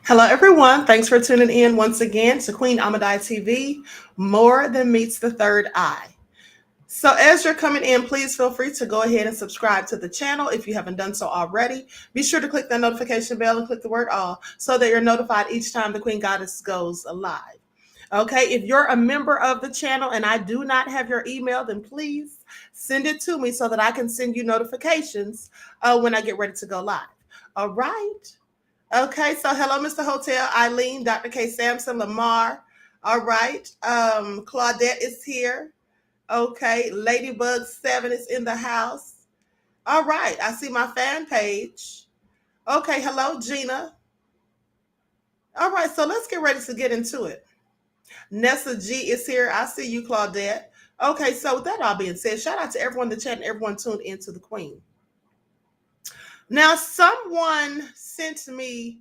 Hello, everyone. Thanks for tuning in once again to Queen Ahmadiyyah TV, More Than Meets the Third Eye. So, as you're coming in, please feel free to go ahead and subscribe to the channel if you haven't done so already. Be sure to click that notification bell and click the word all so that you're notified each time the Queen Goddess goes live. Okay, if you're a member of the channel and I do not have your email, then please send it to me so that I can send you notifications when I get ready to go live. All right. Okay, so hello, Mr. Hotel, Eileen, Dr. K. Sampson, Lamar. All right, Claudette is here. Okay, Ladybug7 is in the house. All right, I see my fan page. Okay, hello, Gina. All right, so let's get ready to get into it. Nessa G is here. I see you, Claudette. Okay, so with that all being said, shout out to everyone in the chat and everyone tuned into the Queen. Now, someone sent me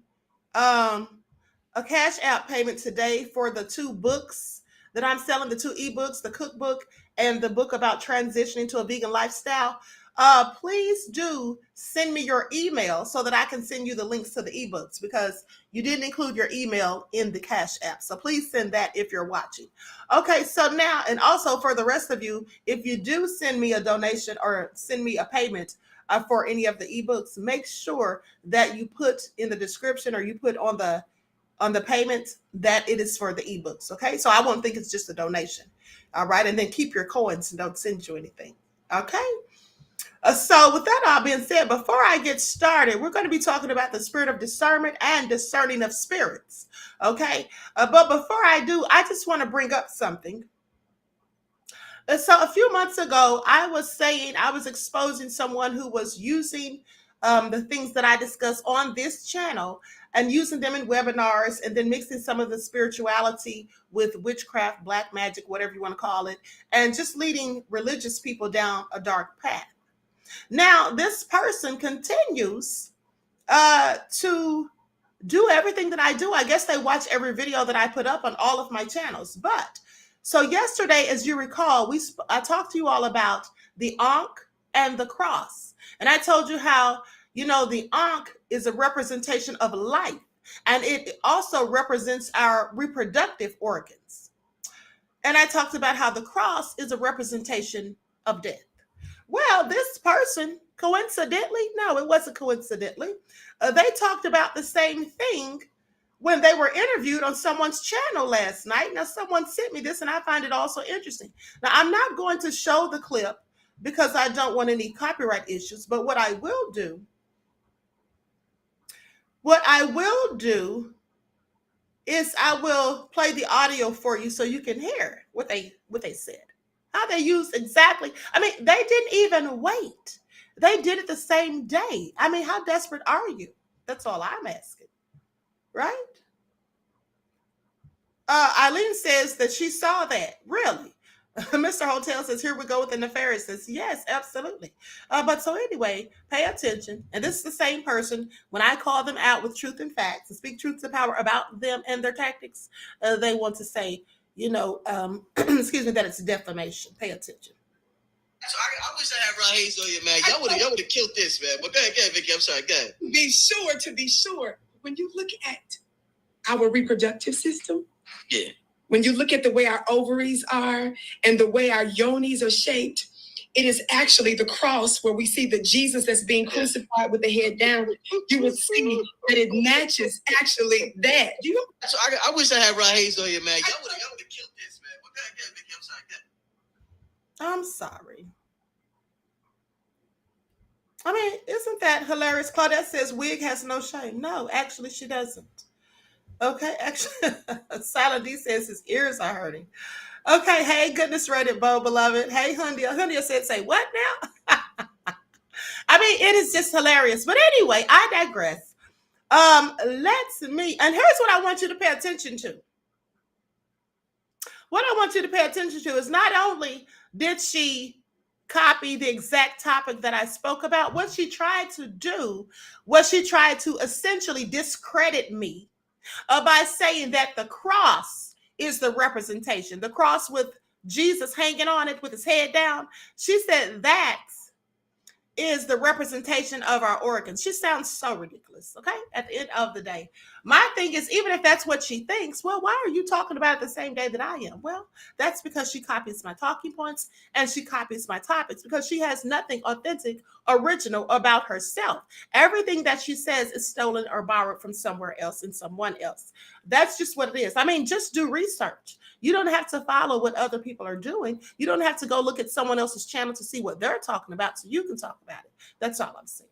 a Cash App payment today for the two books that I'm selling, the two ebooks, the cookbook and the book about transitioning to a vegan lifestyle. Please do send me your email so that I can send you the links to the ebooks because you didn't include your email in the Cash App. So please send that if you're watching. Okay, so now, and also for the rest of you, if you do send me a donation or send me a payment for any of the ebooks, make sure that you put in the description or you put on the payment that it is for the ebooks. Okay, so I won't think it's just a donation. All right, and then keep your coins and don't send you anything. Okay. So with that all being said, before I get started, we're going to be talking about the spirit of discernment and discerning of spirits. Okay, but before I do, I just want to bring up something. So a few months ago, I was exposing someone who was using the things that I discuss on this channel and using them in webinars and then mixing some of the spirituality with witchcraft, black magic, whatever you want to call it, and just leading religious people down a dark path. Now, this person continues to do everything that I do. I guess they watch every video that I put up on all of my channels. But so yesterday, as you recall, I talked to you all about the Ankh and the cross. And I told you how, the Ankh is a representation of life. And it also represents our reproductive organs. And I talked about how the cross is a representation of death. Well, this person, coincidentally, no, it wasn't coincidentally, they talked about the same thing when they were interviewed on someone's channel last night. Now, someone sent me this, and I find it also interesting. Now, I'm not going to show the clip because I don't want any copyright issues, but what I will do is I will play the audio for you so you can hear what they said. How they used exactly. I mean, they didn't even wait. They did it the same day. I mean, how desperate are you? That's all I'm asking. Right? Eileen says that she saw that. Really? Mr. Hotel says, here we go with the nefarious. Says, yes, absolutely. But so anyway, pay attention. And this is the same person. When I call them out with truth and facts and speak truth to power about them and their tactics, they want to say, excuse me, that it's defamation. Pay attention. So I wish I had Raheem on you, man. Y'all would have killed this, man. But go ahead, Vicky. I'm sorry. Go ahead. Be sure, when you look at our reproductive system, yeah. When you look at the way our ovaries are and the way our yonis are shaped, it is actually the cross where we see the Jesus that's being crucified with the head down. You will see that it matches actually that. So I wish I had Raheem on you, man. Y'all would have killed this, man. But go ahead, Vicky. I'm sorry. Go ahead. I'm sorry. I mean, isn't that hilarious? Claudette says wig has no shame. No, actually, she doesn't. Okay, actually, Silent D says his ears are hurting. Okay, hey, goodness Reddit, Bo, beloved. Hey, Hundia said, say what now? I mean, it is just hilarious. But anyway, I digress. And here's what I want you to pay attention to. What I want you to pay attention to is not only did she copy the exact topic that I spoke about, what she tried to do was she tried to essentially discredit me by saying that the cross is the representation, the cross with Jesus hanging on it with his head down. She said that is the representation of our organs. She sounds so ridiculous, okay? At the end of the day. My thing is, even if that's what she thinks, well, why are you talking about it the same day that I am? Well, that's because she copies my talking points and she copies my topics because she has nothing authentic, original about herself. Everything that she says is stolen or borrowed from somewhere else and someone else. That's just what it is. I mean, just do research. You don't have to follow what other people are doing. You don't have to go look at someone else's channel to see what they're talking about so you can talk about it. That's all I'm saying.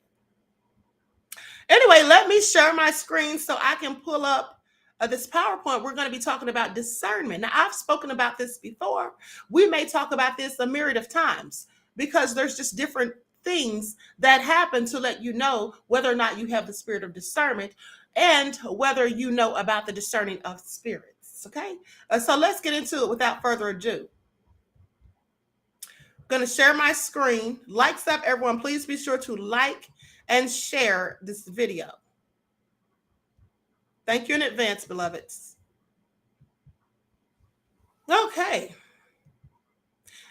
Anyway, let me share my screen so I can pull up this PowerPoint. We're going to be talking about discernment. Now, I've spoken about this before. We may talk about this a myriad of times because there's just different things that happen to let you know whether or not you have the spirit of discernment and whether you know about the discerning of spirits. Okay, so let's get into it without further ado. I'm going to share my screen. Likes up, everyone. Please be sure to like and share this video. Thank you in advance, beloveds. Okay.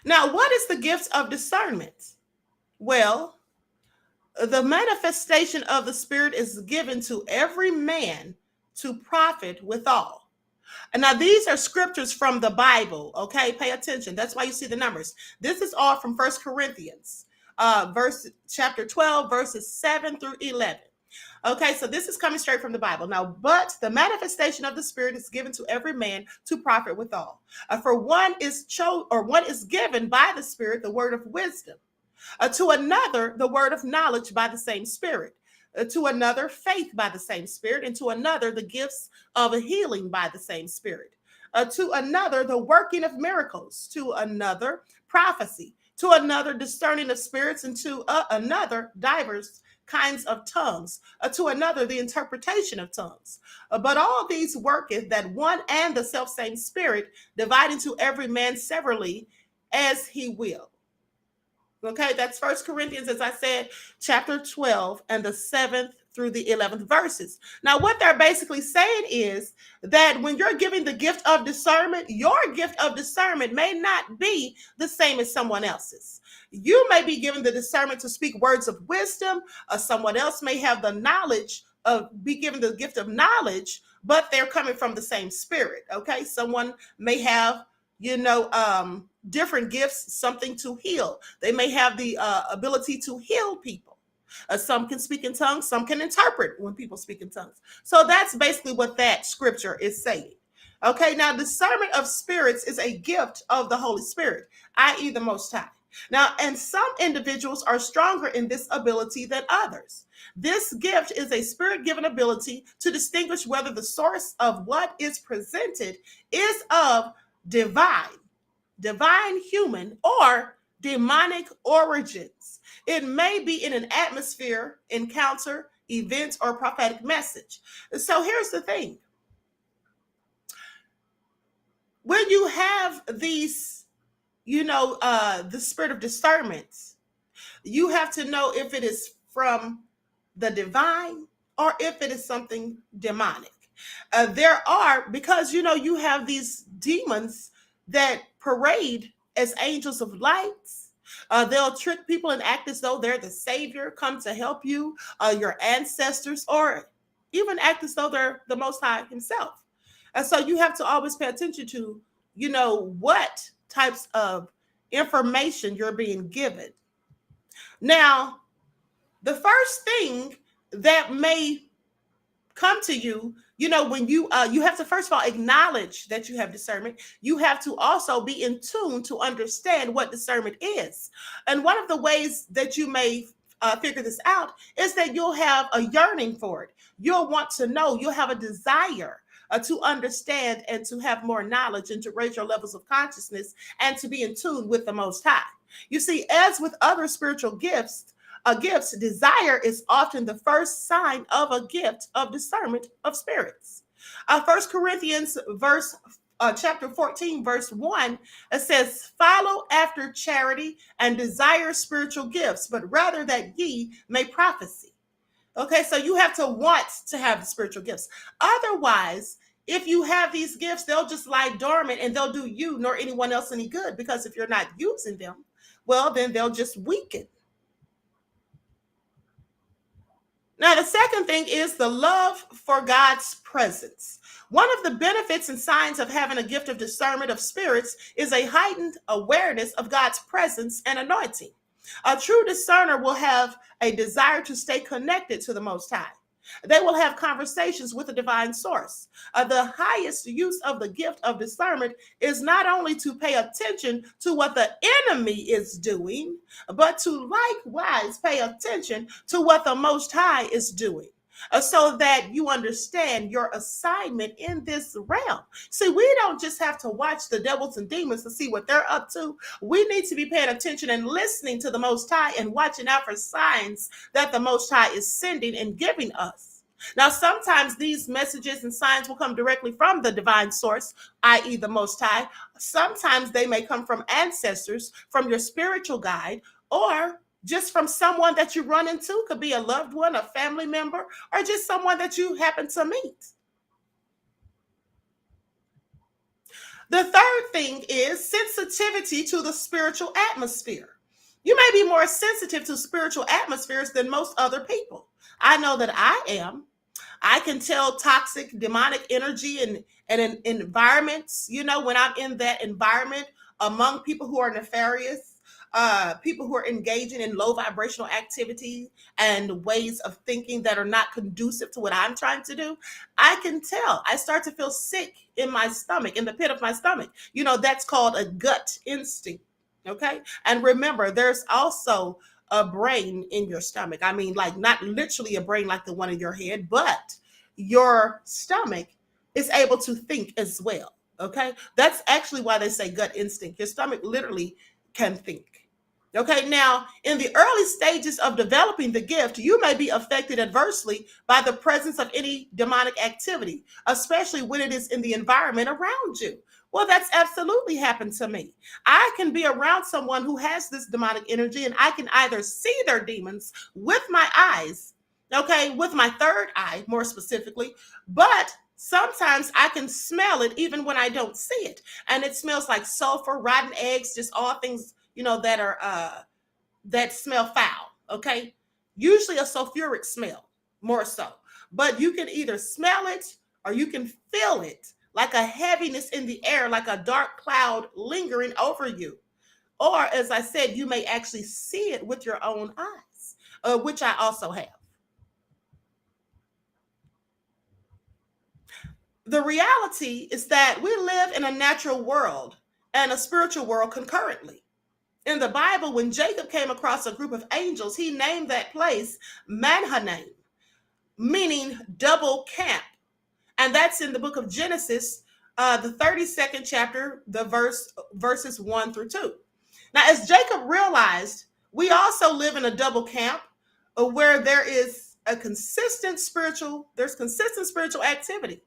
Now, what is the gift of discernment? Well, the manifestation of the Spirit is given to every man to profit withal. And now these are scriptures from the Bible, okay? Pay attention. That's why you see the numbers. This is all from 1 Corinthians, chapter 12, verses 7 through 11. Okay, so this is coming straight from the Bible. Now, but the manifestation of the Spirit is given to every man to profit withal. For one is given by the Spirit the word of wisdom. To another, the word of knowledge by the same Spirit. To another, faith by the same Spirit. And to another, the gifts of healing by the same Spirit. To another, the working of miracles. To another, prophecy. To another, discerning of spirits. And to another, divers kinds of tongues, to another the interpretation of tongues. But all these worketh that one and the selfsame Spirit, dividing to every man severally as he will. Okay, that's 1 Corinthians, as I said, chapter 12 and the 7th through the 11th verses. Now, what they're basically saying is that when you're giving the gift of discernment, your gift of discernment may not be the same as someone else's. You may be given the discernment to speak words of wisdom, or someone else may have the knowledge be given the gift of knowledge, but they're coming from the same Spirit. Okay, someone may have different gifts, something to heal. They may have the ability to heal people. Some can speak in tongues, some can interpret when people speak in tongues. So that's basically what that scripture is saying. Okay, now discernment of spirits is a gift of the Holy Spirit, i.e. the Most High. Now, and some individuals are stronger in this ability than others. This gift is a spirit-given ability to distinguish whether the source of what is presented is of divine, human, or demonic origins. It may be in an atmosphere, encounter, event, or prophetic message. So here's the thing. When you have these, the spirit of discernment, you have to know if it is from the divine or if it is something demonic. Because you have these demons that parade as angels of lights. They'll trick people and act as though they're the savior, come to help you, your ancestors, or even act as though they're the Most High himself. And so you have to always pay attention to, what types of information you're being given. Now, the first thing that may come to you, when you have to first of all acknowledge that you have discernment. You have to also be in tune to understand what discernment is. And one of the ways that you may figure this out is that you'll have a yearning for it. You'll want to know. You'll have a desire to understand and to have more knowledge and to raise your levels of consciousness and to be in tune with the Most High. You see, as with other spiritual gifts, desire is often the first sign of a gift of discernment of spirits. 1 Corinthians chapter 14, verse 1, it says, "Follow after charity and desire spiritual gifts, but rather that ye may prophesy." Okay, so you have to want to have the spiritual gifts. Otherwise, if you have these gifts, they'll just lie dormant and they'll do you nor anyone else any good, because if you're not using them, well, then they'll just weaken. Now, the second thing is the love for God's presence. One of the benefits and signs of having a gift of discernment of spirits is a heightened awareness of God's presence and anointing. A true discerner will have a desire to stay connected to the Most High. They will have conversations with the divine source. The highest use of the gift of discernment is not only to pay attention to what the enemy is doing, but to likewise pay attention to what the Most High is doing. So that you understand your assignment in this realm. See, we don't just have to watch the devils and demons to see what they're up to. We need to be paying attention and listening to the Most High and watching out for signs that the Most High is sending and giving us. Now, sometimes these messages and signs will come directly from the divine source, i.e., the Most High. Sometimes they may come from ancestors, from your spiritual guide, or just from someone that you run into. Could be a loved one, a family member, or just someone that you happen to meet. The third thing is sensitivity to the spiritual atmosphere. You may be more sensitive to spiritual atmospheres than most other people. I know that I am. I can tell toxic, demonic energy and in environments, when I'm in that environment among people who are nefarious, people who are engaging in low vibrational activity and ways of thinking that are not conducive to what I'm trying to do. I can tell. I start to feel sick in my stomach, in the pit of my stomach. That's called a gut instinct. Okay. And remember, there's also a brain in your stomach. I mean, like not literally a brain like the one in your head, but your stomach is able to think as well. Okay. That's actually why they say gut instinct. Your stomach literally can think. Okay, now in the early stages of developing the gift, you may be affected adversely by the presence of any demonic activity, especially when it is in the environment around you. Well, that's absolutely happened to me. I can be around someone who has this demonic energy, and I can either see their demons with my eyes, okay, with my third eye more specifically, but sometimes I can smell it even when I don't see it. And it smells like sulfur, rotten eggs, just all things that are that smell foul. Okay, usually a sulfuric smell more so, but you can either smell it or you can feel it, like a heaviness in the air, like a dark cloud lingering over you. Or, as I said, you may actually see it with your own eyes, which I also have. The reality is that we live in a natural world and a spiritual world concurrently. In the Bible, when Jacob came across a group of angels, he named that place Manhanaim, meaning double camp. And that's in the book of Genesis, the 32nd chapter, the verses 1 through 2. Now, as Jacob realized, we also live in a double camp where there's consistent spiritual activity.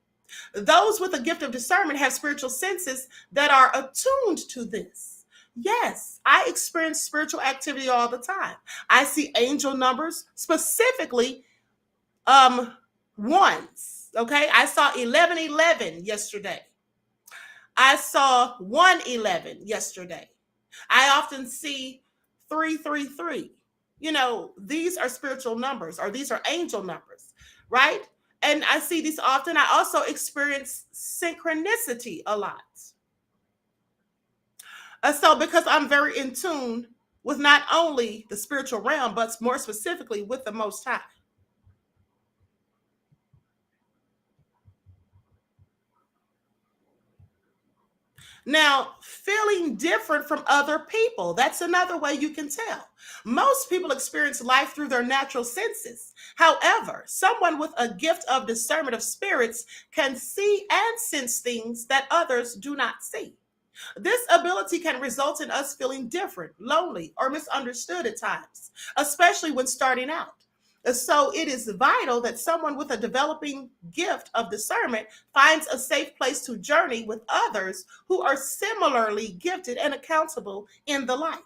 Those with a gift of discernment have spiritual senses that are attuned to this. Yes, I experience spiritual activity all the time. I see angel numbers, specifically ones. Okay, I saw 1111 yesterday. I saw 111 yesterday. I often see 333. These are spiritual numbers, or these are angel numbers, right? And I see these often. I also experience synchronicity a lot. So because I'm very in tune with not only the spiritual realm, but more specifically with the Most High. Now, feeling different from other people, that's another way you can tell. Most people experience life through their natural senses. However, someone with a gift of discernment of spirits can see and sense things that others do not see. This ability can result in us feeling different, lonely, or misunderstood at times, especially when starting out. So it is vital that someone with a developing gift of discernment finds a safe place to journey with others who are similarly gifted and accountable in the life.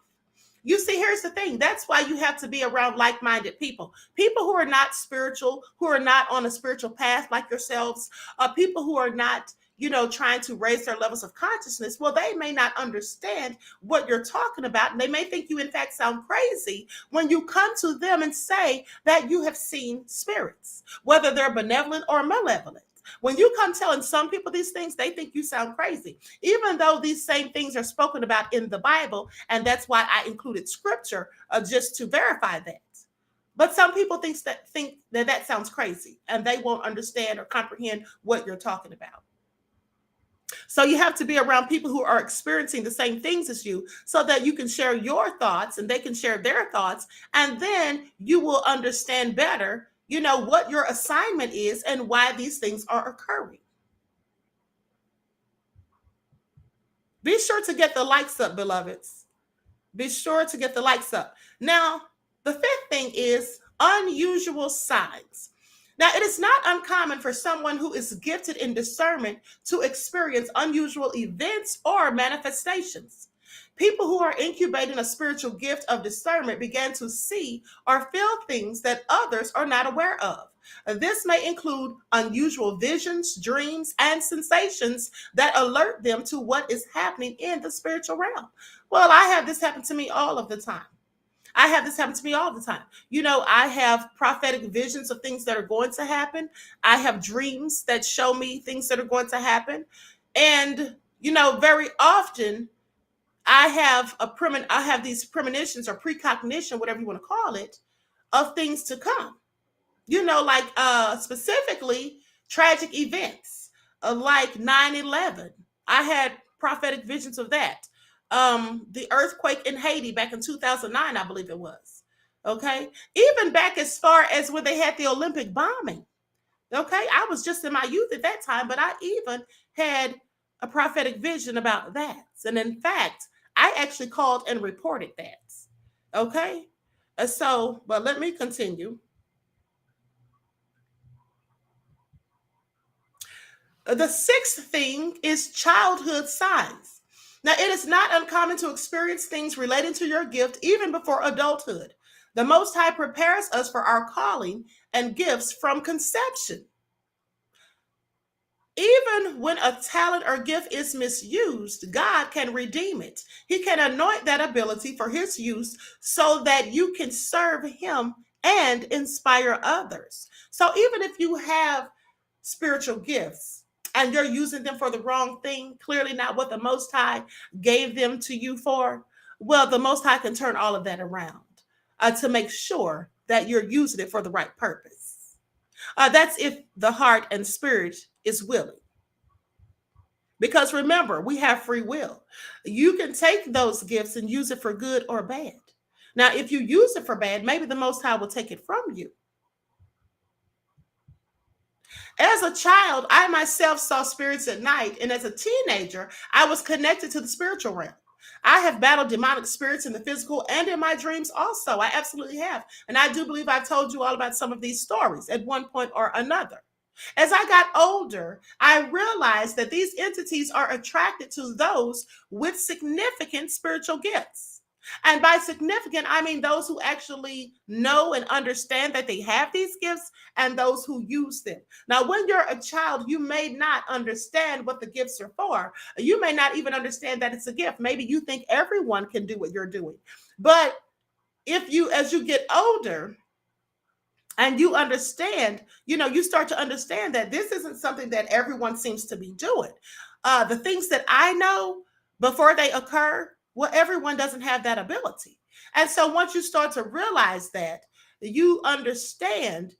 You see, here's the thing. That's why you have to be around like-minded people. People who are not spiritual, who are not on a spiritual path like yourselves, people who are not trying to raise their levels of consciousness, well, they may not understand what you're talking about. And they may think you, in fact, sound crazy when you come to them and say that you have seen spirits, whether they're benevolent or malevolent. When you come telling some people these things, they think you sound crazy, even though these same things are spoken about in the Bible. And that's why I included scripture just to verify that. But some people think that sounds crazy, and they won't understand or comprehend what you're talking about. So you have to be around people who are experiencing the same things as you so that you can share your thoughts and they can share their thoughts. And then you will understand better, what your assignment is and why these things are occurring. Be sure to get the likes up, beloveds. Be sure to get the likes up. Now, the fifth thing is unusual signs. Now, it is not uncommon for someone who is gifted in discernment to experience unusual events or manifestations. People who are incubating a spiritual gift of discernment begin to see or feel things that others are not aware of. This may include unusual visions, dreams, and sensations that alert them to what is happening in the spiritual realm. Well, I have this happen to me all of the time. I have prophetic visions of things that are going to happen. I have dreams that show me things that are going to happen. And, very often I have these premonitions or precognition, whatever you want to call it, of things to come. Specifically tragic events, like 9/11. I had prophetic visions of that. The earthquake in Haiti back in 2009, I believe it was. Okay. Even back as far as when they had the Olympic bombing. Okay. I was just in my youth at that time, but I even had a prophetic vision about that. And in fact, I actually called and reported that. Okay. But let me continue. The sixth thing is childhood signs. Now, it is not uncommon to experience things relating to your gift even before adulthood. The Most High prepares us for our calling and gifts from conception. Even when a talent or gift is misused, God can redeem it. He can anoint that ability for his use so that you can serve him and inspire others. So even if you have spiritual gifts and you're using them for the wrong thing, clearly not what the Most High gave them to you for, well, the Most High can turn all of that around to make sure that you're using it for the right purpose. That's if the heart and spirit is willing. Because remember, we have free will. You can take those gifts and use it for good or bad. Now, if you use it for bad, maybe the Most High will take it from you. As a child, I myself saw spirits at night, and as a teenager, I was connected to the spiritual realm. I have battled demonic spirits in the physical and in my dreams also. I absolutely have. And I do believe I've told you all about some of these stories at one point or another. As I got older, I realized that these entities are attracted to those with significant spiritual gifts. And by significant, I mean those who actually know and understand that they have these gifts and those who use them. Now, when you're a child, you may not understand what the gifts are for. You may not even understand that it's a gift. Maybe you think everyone can do what you're doing. But as you get older, and you understand, you start to understand that this isn't something that everyone seems to be doing. The things that I know before they occur, well, everyone doesn't have that ability. And so once you start to realize that, you understand,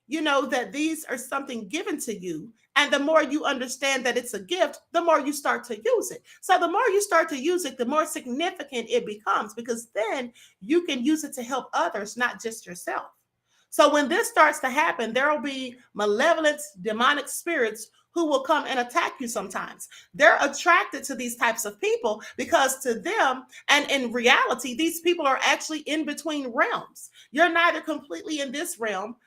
that these are something given to you. And the more you understand that it's a gift, the more you start to use it. So the more you start to use it, the more significant it becomes, because then you can use it to help others, not just yourself. So when this starts to happen, there will be malevolent, demonic spirits who will come and attack you sometimes. They're attracted to these types of people because to them, and in reality, these people are actually in between realms. You're neither completely in this realm,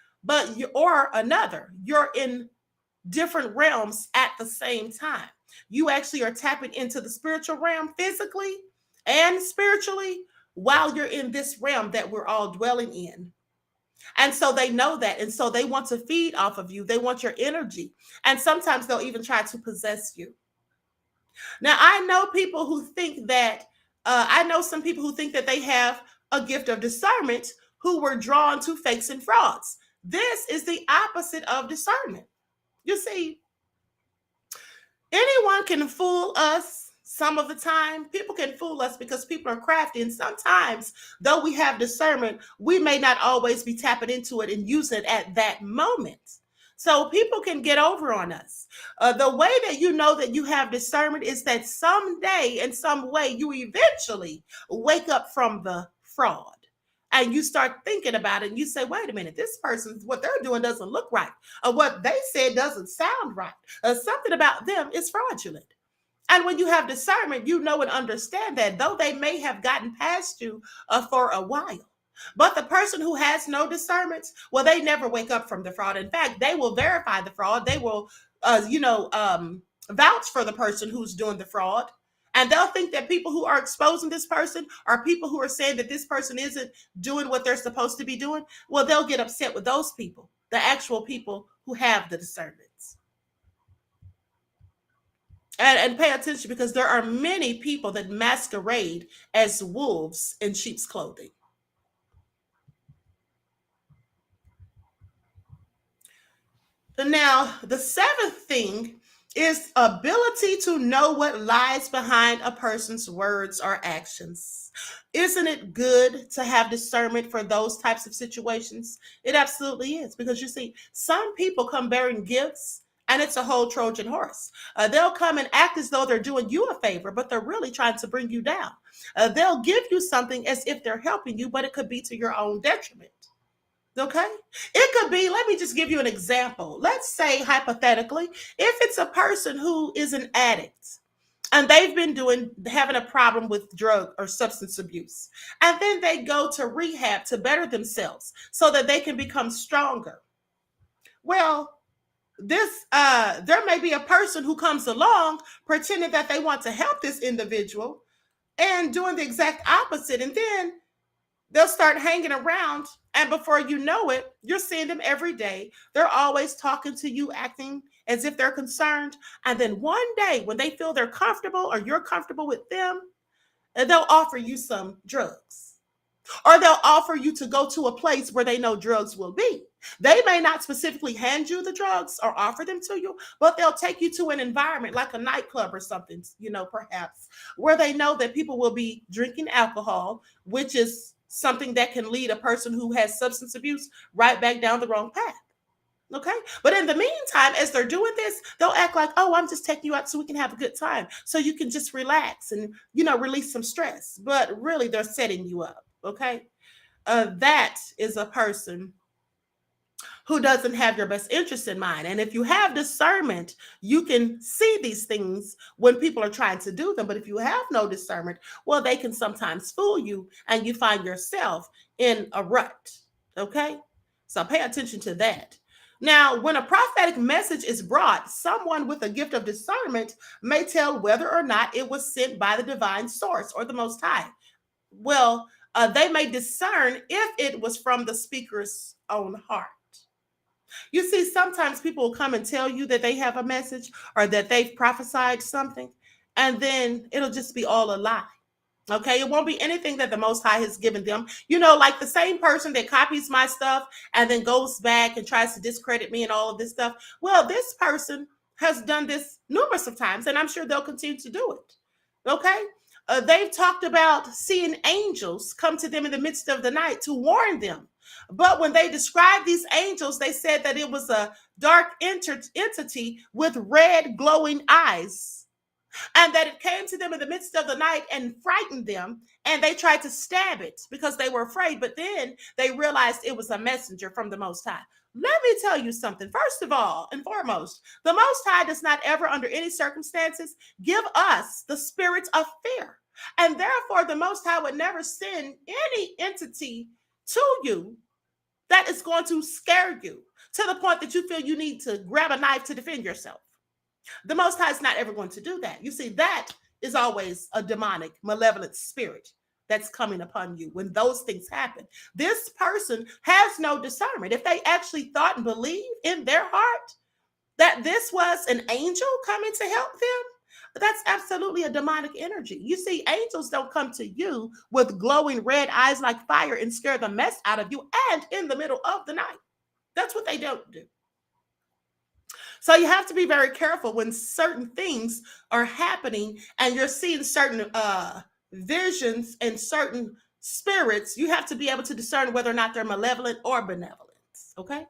or another. You're in different realms at the same time. You actually are tapping into the spiritual realm physically and spiritually while you're in this realm that we're all dwelling in. And so they know that. And so they want to feed off of you. They want your energy. And sometimes they'll even try to possess you. Now, I know people who think that, I know some people who think that they have a gift of discernment who were drawn to fakes and frauds. This is the opposite of discernment. You see, anyone can fool us some of the time. People can fool us because people are crafty. And sometimes, though we have discernment, we may not always be tapping into it and using it at that moment. So people can get over on us. The way that you know that you have discernment is that someday, in some way, you eventually wake up from the fraud. And you start thinking about it and you say, wait a minute, this person, what they're doing doesn't look right. Or what they said doesn't sound right. Something about them is fraudulent. And when you have discernment, you know and understand that though they may have gotten past you for a while, but the person who has no discernment, well, they never wake up from the fraud. In fact, they will verify the fraud. They will, vouch for the person who's doing the fraud. And they'll think that people who are exposing this person are people who are saying that this person isn't doing what they're supposed to be doing. Well, they'll get upset with those people, the actual people who have the discernment. And pay attention because there are many people that masquerade as wolves in sheep's clothing. Now, the seventh thing is ability to know what lies behind a person's words or actions. Isn't it good to have discernment for those types of situations? It absolutely is, because you see, some people come bearing gifts and it's a whole Trojan horse. They'll come and act as though they're doing you a favor, but they're really trying to bring you down. They'll give you something as if they're helping you, but it could be to your own detriment. Okay. It could be, let me just give you an example. Let's say, hypothetically, if it's a person who is an addict and they've been having a problem with drug or substance abuse, and then they go to rehab to better themselves so that they can become stronger. Well, there may be a person who comes along pretending that they want to help this individual and doing the exact opposite. And then they'll start hanging around, and before you know it, you're seeing them every day. They're always talking to you, acting as if they're concerned. And then one day, when they feel they're comfortable or you're comfortable with them, they'll offer you some drugs. Or they'll offer you to go to a place where they know drugs will be. They may not specifically hand you the drugs or offer them to you, but they'll take you to an environment like a nightclub or something, perhaps, where they know that people will be drinking alcohol, which is something that can lead a person who has substance abuse right back down the wrong path. Okay. But in the meantime, as they're doing this, they'll act like, oh, I'm just taking you out so we can have a good time. So you can just relax and, release some stress. But really, they're setting you up. Okay. That is a person who doesn't have your best interest in mind. And if you have discernment, you can see these things when people are trying to do them. But if you have no discernment, well, they can sometimes fool you and you find yourself in a rut. Okay. So pay attention to that. Now, when a prophetic message is brought, someone with a gift of discernment may tell whether or not it was sent by the divine source or the Most High. Well, they may discern if it was from the speaker's own heart. You see, sometimes people will come and tell you that they have a message or that they've prophesied something, and then it'll just be all a lie. Okay, it won't be anything that the Most High has given them. Like the same person that copies my stuff and then goes back and tries to discredit me and all of this stuff. Well, this person has done this numerous of times, and I'm sure they'll continue to do it. Okay, they've talked about seeing angels come to them in the midst of the night to warn them. But when they described these angels, they said that it was a dark entity with red glowing eyes, and that it came to them in the midst of the night and frightened them, and they tried to stab it because they were afraid. But then they realized it was a messenger from the Most High. Let me tell you something. First of all and foremost, the Most High does not ever, under any circumstances, give us the spirit of fear. And therefore, the Most High would never send any entity to you that is going to scare you to the point that you feel you need to grab a knife to defend yourself. The Most High is not ever going to do that. You see, that is always a demonic, malevolent spirit that's coming upon you when those things happen. This person has no discernment. If they actually thought and believed in their heart that this was an angel coming to help them, that's absolutely a demonic energy. You see, angels don't come to you with glowing red eyes like fire and scare the mess out of you and in the middle of the night. That's what they don't do. So you have to be very careful when certain things are happening and you're seeing certain visions and certain spirits. You have to be able to discern whether or not they're malevolent or benevolent. Okay.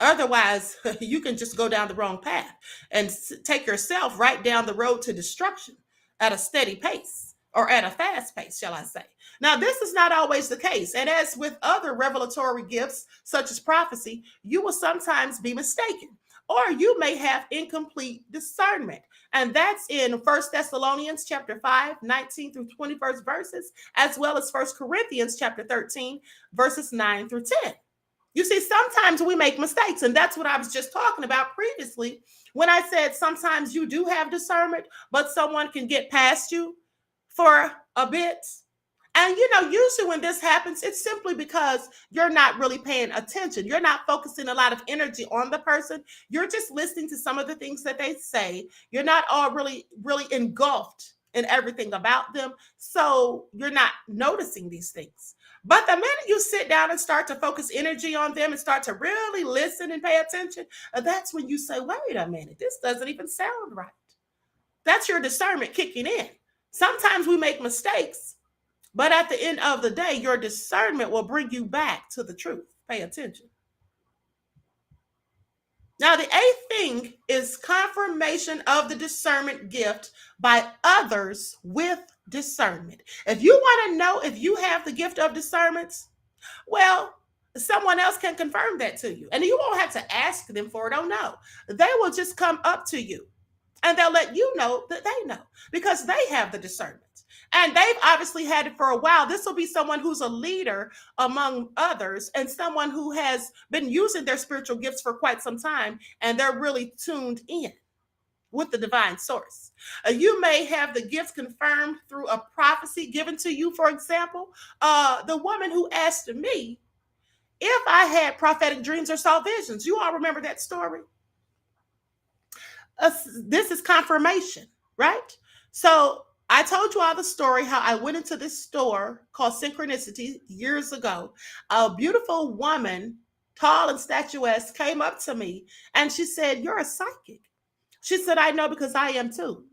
Otherwise, you can just go down the wrong path and take yourself right down the road to destruction at a steady pace or at a fast pace, shall I say. Now, this is not always the case. And as with other revelatory gifts, such as prophecy, you will sometimes be mistaken, or you may have incomplete discernment. And that's in 1 Thessalonians chapter 5, 19 through 21st verses, as well as 1 Corinthians chapter 13, verses 9 through 10. You see, sometimes we make mistakes, and that's what I was just talking about previously when I said sometimes you do have discernment, but someone can get past you for a bit. And, usually when this happens, it's simply because you're not really paying attention. You're not focusing a lot of energy on the person. You're just listening to some of the things that they say. You're not all really, really engulfed in everything about them. So you're not noticing these things. But the minute you sit down and start to focus energy on them and start to really listen and pay attention, that's when you say, wait a minute, this doesn't even sound right. That's your discernment kicking in. Sometimes we make mistakes, but at the end of the day, your discernment will bring you back to the truth. Pay attention. Now, the eighth thing is confirmation of the discernment gift by others with discernment. If you want to know if you have the gift of discernment, well, someone else can confirm that to you. And you won't have to ask them for it. Oh, no. They will just come up to you and they'll let you know that they know because they have the discernment. And they've obviously had it for a while. This will be someone who's a leader among others and someone who has been using their spiritual gifts for quite some time, and they're really tuned in with the divine source. You may have the gifts confirmed through a prophecy given to you. For example, the woman who asked me if I had prophetic dreams or saw visions. You all remember that story? This is confirmation, right? So I told you all the story how I went into this store called Synchronicity years ago. A beautiful woman, tall and statuesque, came up to me and she said, "You're a psychic." She said, "I know because I am too."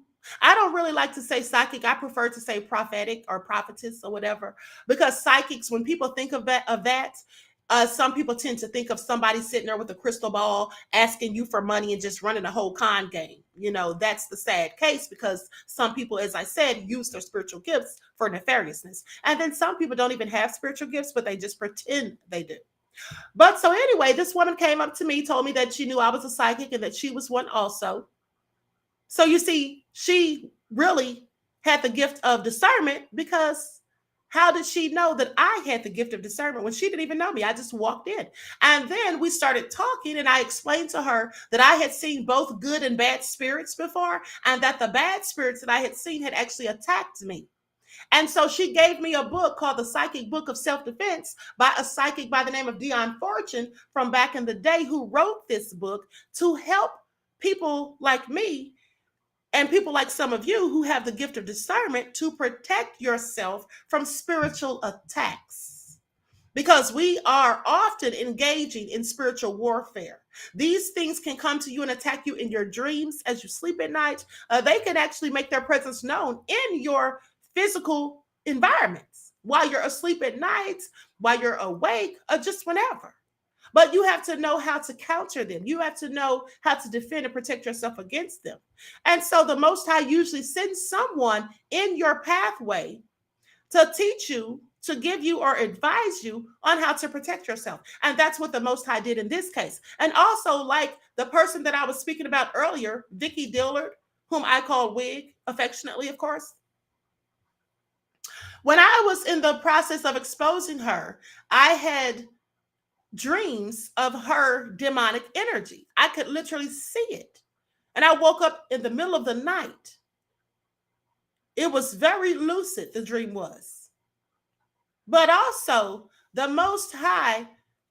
I don't really like to say psychic. I prefer to say prophetic or prophetess or whatever, because psychics, when people think of that, some people tend to think of somebody sitting there with a crystal ball asking you for money and just running a whole con game. That's the sad case, because some people, as I said, use their spiritual gifts for nefariousness. And then some people don't even have spiritual gifts, but they just pretend they do. But so anyway, this woman came up to me, told me that she knew I was a psychic and that she was one also. So you see, she really had the gift of discernment, because how did she know that I had the gift of discernment when she didn't even know me? I just walked in. And then we started talking, and I explained to her that I had seen both good and bad spirits before, and that the bad spirits that I had seen had actually attacked me. And so she gave me a book called The Psychic Book of Self-Defense by a psychic by the name of Dion Fortune from back in the day, who wrote this book to help people like me and people like some of you who have the gift of discernment to protect yourself from spiritual attacks. Because we are often engaging in spiritual warfare. These things can come to you and attack you in your dreams as you sleep at night. They can actually make their presence known in your physical environments while you're asleep at night, while you're awake, or just whenever. But you have to know how to counter them. You have to know how to defend and protect yourself against them. And so the Most High usually sends someone in your pathway to teach you, to give you or advise you on how to protect yourself. And that's what the Most High did in this case. And also, like the person that I was speaking about earlier, Vicky Dillard, whom I call Wig, affectionately, of course. When I was in the process of exposing her, I had dreams of her demonic energy. I could literally see it. And I woke up in the middle of the night It was very lucid, the dream was. But also, the Most High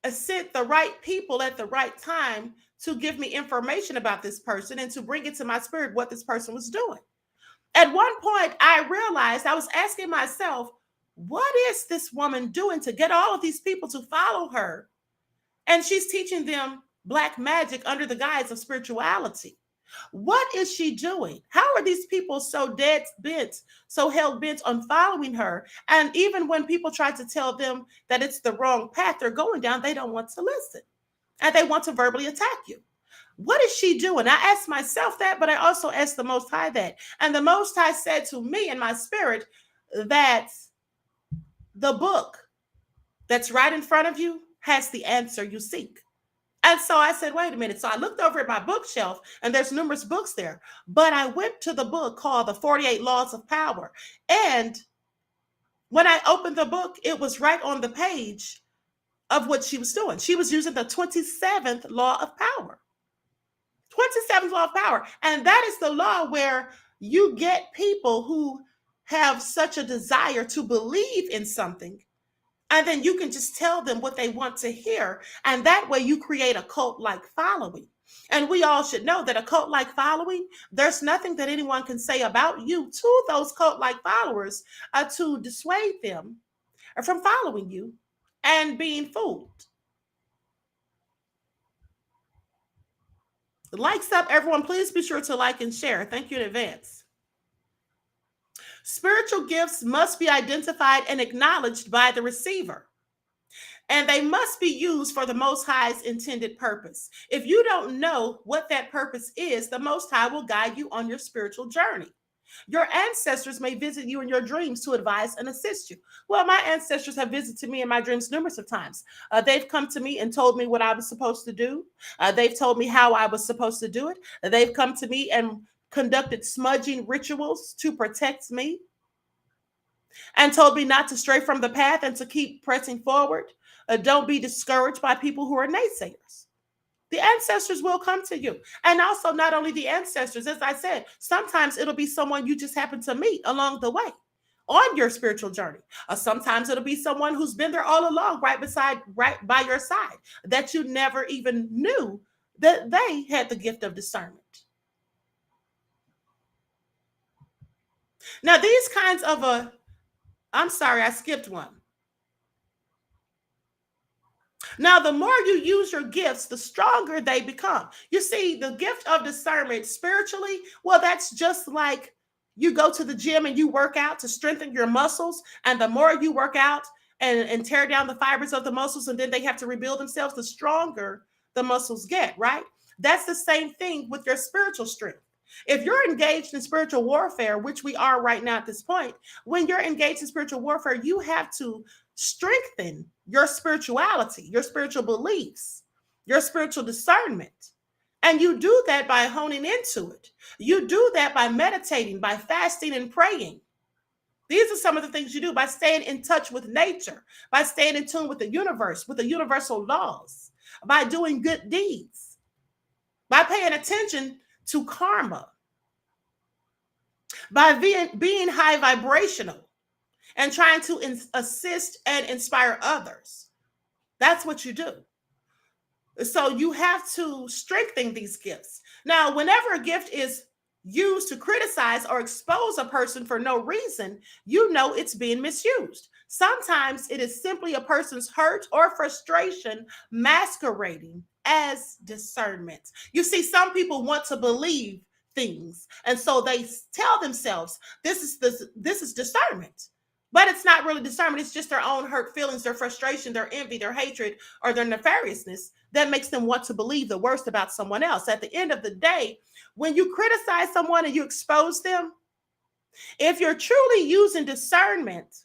sent the right people at the right time to give me information about this person and to bring it to my spirit what this person was doing. At one point, I realized I was asking myself, what is this woman doing to get all of these people to follow her? And she's teaching them black magic under the guise of spirituality. What is she doing? How are these people so dead bent, so hell bent on following her? And even when people try to tell them that it's the wrong path they're going down, they don't want to listen. And they want to verbally attack you. What is she doing? I asked myself that, but I also asked the Most High that. And the Most High said to me in my spirit that the book that's right in front of you has the answer you seek. And so I said, wait a minute. So I looked over at my bookshelf and there's numerous books there, but I went to the book called The 48 Laws of Power. And when I opened the book, it was right on the page of what she was doing. She was using the 27th law of power. 27th law of power. And that is the law where you get people who have such a desire to believe in something. And then you can just tell them what they want to hear. And that way you create a cult-like following. And we all should know that a cult-like following, there's nothing that anyone can say about you to those cult-like followers to dissuade them from following you and being fooled. Likes up, everyone. Please be sure to like and share. Thank you in advance. Spiritual gifts must be identified and acknowledged by the receiver, and they must be used for the Most High's intended purpose. If you don't know what that purpose is, the Most High will guide you on your spiritual journey. Your ancestors may visit you in your dreams to advise and assist you. Well, my ancestors have visited me in my dreams numerous of times. They've come to me and told me what I was supposed to do. They've told me how I was supposed to do it. They've come to me and conducted smudging rituals to protect me and told me not to stray from the path and to keep pressing forward. Don't be discouraged by people who are naysayers. The ancestors will come to you. And also, not only the ancestors, as I said, sometimes it'll be someone you just happen to meet along the way on your spiritual journey. Sometimes it'll be someone who's been there all along, right by your side, that you never even knew that they had the gift of discernment. Now, these kinds of I'm sorry, I skipped one. Now, the more you use your gifts, the stronger they become. You see, the gift of discernment spiritually, well, that's just like you go to the gym and you work out to strengthen your muscles. And the more you work out and tear down the fibers of the muscles, and then they have to rebuild themselves, the stronger the muscles get, right? That's the same thing with your spiritual strength. If you're engaged in spiritual warfare, which we are right now at this point, when you're engaged in spiritual warfare, you have to strengthen your spirituality, your spiritual beliefs, your spiritual discernment. And you do that by honing into it. You do that by meditating, by fasting and praying. These are some of the things you do by staying in touch with nature, by staying in tune with the universe, with the universal laws, by doing good deeds, by paying attention to karma, by being high vibrational and trying to assist and inspire others. That's what you do. So you have to strengthen these gifts. Now, whenever a gift is used to criticize or expose a person for no reason, you know it's being misused. Sometimes it is simply a person's hurt or frustration masquerading as discernment. You see, some people want to believe things, and so they tell themselves this is discernment. But it's not really discernment. It's just their own hurt feelings, their frustration, their envy, their hatred, or their nefariousness that makes them want to believe the worst about someone else. At the end of the day, when you criticize someone and you expose them, if you're truly using discernment,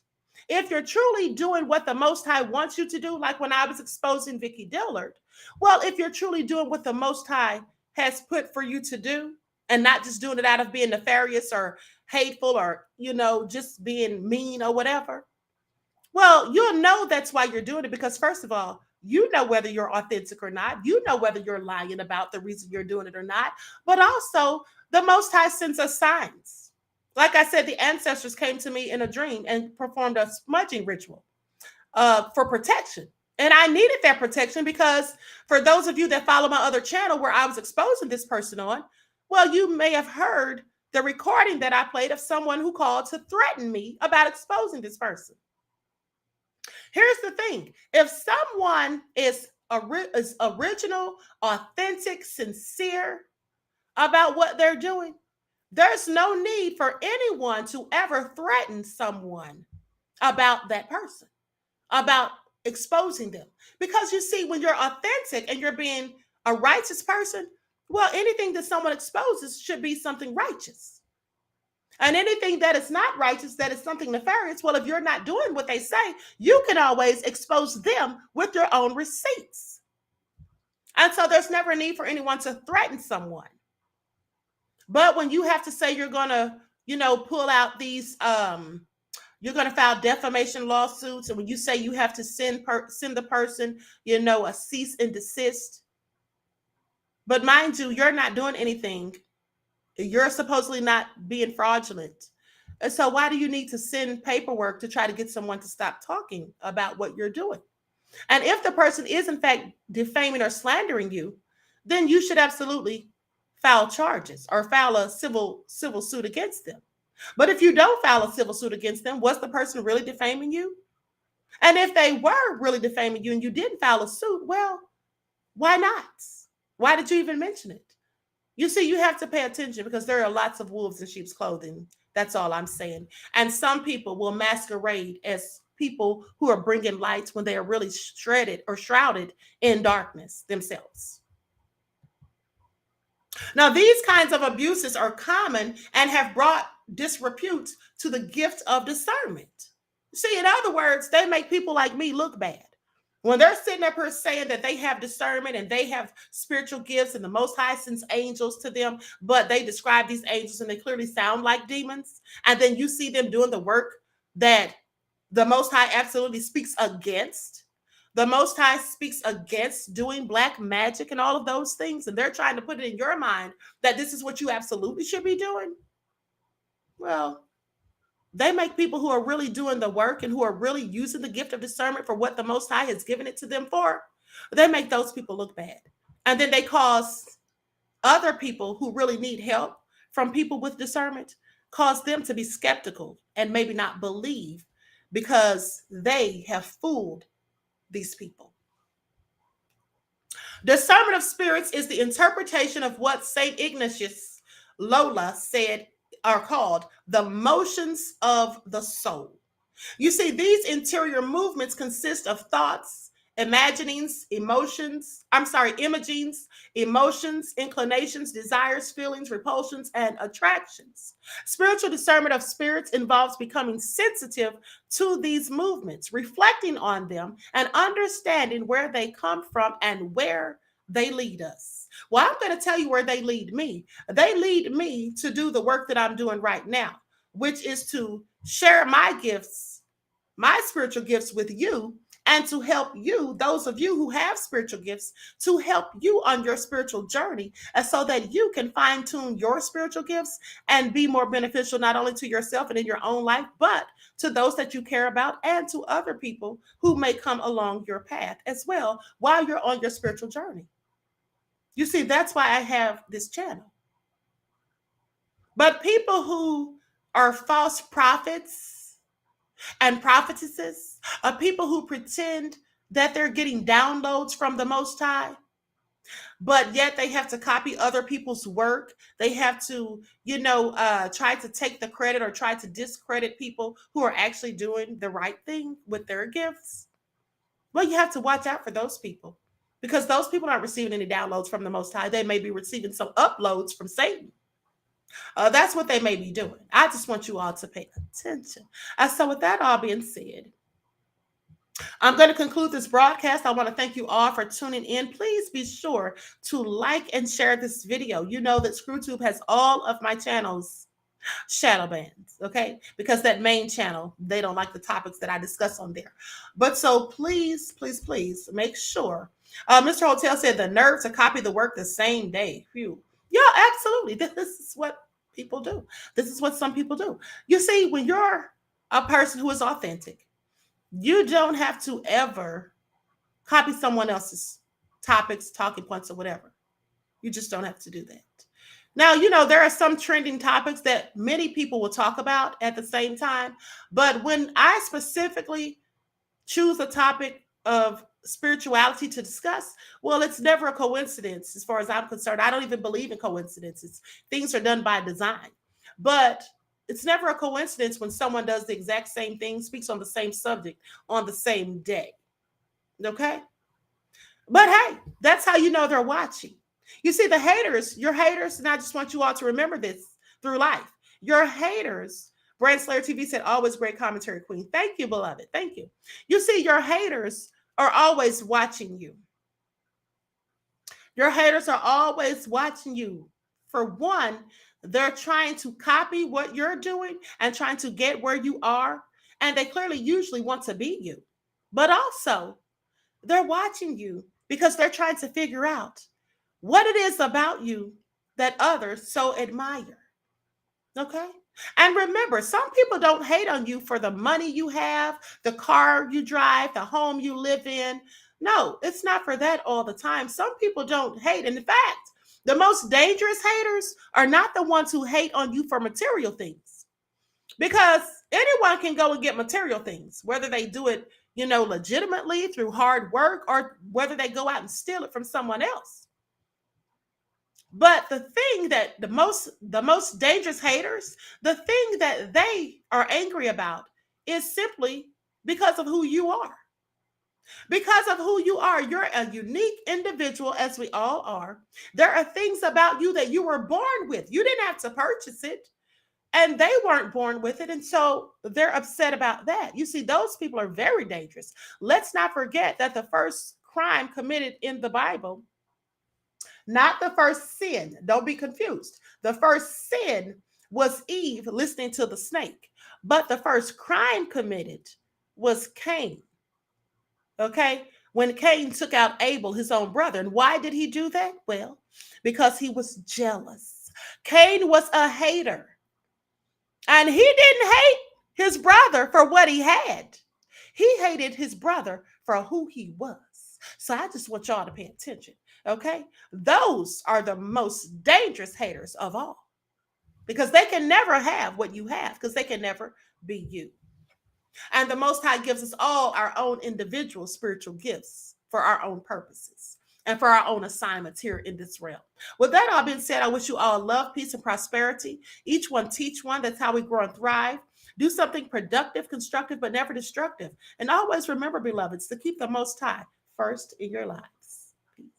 if you're truly doing what the Most High wants you to do, like when I was exposing Vicky Dillard, well, if you're truly doing what the Most High has put for you to do, and not just doing it out of being nefarious or hateful or, just being mean or whatever, well, you'll know that's why you're doing it, because first of all, you know whether you're authentic or not. You know whether you're lying about the reason you're doing it or not. But also, the Most High sends us signs. Like I said, the ancestors came to me in a dream and performed a smudging ritual for protection. And I needed that protection because for those of you that follow my other channel where I was exposing this person on, well, you may have heard the recording that I played of someone who called to threaten me about exposing this person. Here's the thing. If someone is original, authentic, sincere about what they're doing, there's no need for anyone to ever threaten someone about that person, about exposing them. Because you see, when you're authentic and you're being a righteous person, well, anything that someone exposes should be something righteous. And anything that is not righteous, that is something nefarious, well, if you're not doing what they say, you can always expose them with your own receipts. And so there's never a need for anyone to threaten someone. But when you have to say you're going to, pull out these, you're going to file defamation lawsuits. And when you say you have to send the person, a cease and desist. But mind you, you're not doing anything. You're supposedly not being fraudulent. And so why do you need to send paperwork to try to get someone to stop talking about what you're doing? And if the person is in fact defaming or slandering you, then you should absolutely file charges or file a civil suit against them. But if you don't file a civil suit against them, was the person really defaming you? And if they were really defaming you and you didn't file a suit, well, why not? Why did you even mention it? You see, you have to pay attention because there are lots of wolves in sheep's clothing. That's all I'm saying. And some people will masquerade as people who are bringing lights when they are really shrouded in darkness themselves. Now, these kinds of abuses are common and have brought disrepute to the gift of discernment. See, in other words, they make people like me look bad. When they're sitting up here saying that they have discernment and they have spiritual gifts and the Most High sends angels to them, but they describe these angels and they clearly sound like demons. And then you see them doing the work that the Most High absolutely speaks against. The Most High speaks against doing black magic and all of those things. And they're trying to put it in your mind that this is what you absolutely should be doing. Well, they make people who are really doing the work and who are really using the gift of discernment for what the Most High has given it to them for. They make those people look bad. And then they cause other people who really need help from people with discernment, cause them to be skeptical and maybe not believe because they have fooled these people. Discernment of spirits is the interpretation of what St. Ignatius Loyola said are called the motions of the soul. You see, these interior movements consist of thoughts, imagings, emotions, inclinations, desires, feelings, repulsions, and attractions. Spiritual discernment of spirits involves becoming sensitive to these movements, reflecting on them, and understanding where they come from and where they lead us. Well, I'm going to tell you where they lead me. They lead me to do the work that I'm doing right now, which is to share my gifts, my spiritual gifts with you, and to help you, those of you who have spiritual gifts, to help you on your spiritual journey, and so that you can fine tune your spiritual gifts and be more beneficial not only to yourself and in your own life, but to those that you care about and to other people who may come along your path as well while you're on your spiritual journey. You see, that's why I have this channel. But people who are false prophets and prophetesses are people who pretend that they're getting downloads from the Most High, but yet they have to copy other people's work. They have to, try to take the credit or try to discredit people who are actually doing the right thing with their gifts. Well, you have to watch out for those people because those people aren't receiving any downloads from the Most High. They may be receiving some uploads from Satan. That's what they may be doing. I just want you all to pay attention. So with that all being said, I'm going to conclude this broadcast. I want to thank you all for tuning in. Please be sure to like and share this video. You know that ScrewTube has all of my channels shadow bans, okay? Because that main channel, they don't like the topics that I discuss on there. But so please, please, please make sure. Mr. Hotel said the nerve to copy the work the same day. Phew. Yeah, absolutely. This is what People do. This is what some people do. You see, when you're a person who is authentic, you don't have to ever copy someone else's topics, talking points, or whatever. You just don't have to do that. Now, there are some trending topics that many people will talk about at the same time. But when I specifically choose a topic of spirituality to discuss, well, it's never a coincidence as far as I'm concerned. I don't even believe in coincidences. Things are done by design. But it's never a coincidence when someone does the exact same thing, speaks on the same subject on the same day. Okay? But hey, that's how you know they're watching. You see, the haters, your haters, and I just want you all to remember this through life. Your haters, Brand Slayer TV said, always great commentary, Queen. Thank you, beloved. Thank you. You see, your haters are always watching you. Your haters are always watching you. For one, they're trying to copy what you're doing and trying to get where you are. And they clearly usually want to beat you. But also, they're watching you because they're trying to figure out what it is about you that others so admire. Okay? And remember, some people don't hate on you for the money you have, the car you drive, the home you live in. No, it's not for that all the time. Some people don't hate. And in fact, the most dangerous haters are not the ones who hate on you for material things. Because anyone can go and get material things, whether they do it, legitimately through hard work or whether they go out and steal it from someone else. But the thing that the most dangerous haters, the thing that they are angry about is simply because of who you are. Because of who you are, you're a unique individual, as we all are. There are things about you that you were born with. You didn't have to purchase it. And they weren't born with it. And so they're upset about that. You see, those people are very dangerous. Let's not forget that the first crime committed in the Bible, not the first sin, don't be confused. The first sin was Eve listening to the snake. But the first crime committed was Cain. Okay? When Cain took out Abel, his own brother. And why did he do that? Well, because he was jealous. Cain was a hater. And he didn't hate his brother for what he had. He hated his brother for who he was. So I just want y'all to pay attention, okay? Those are the most dangerous haters of all because they can never have what you have because they can never be you. And the Most High gives us all our own individual spiritual gifts for our own purposes and for our own assignments here in this realm. With that all being said, I wish you all love, peace, and prosperity. Each one teach one. That's how we grow and thrive. Do something productive, constructive, but never destructive. And always remember, beloveds, to keep the Most High first in your lives. Peace.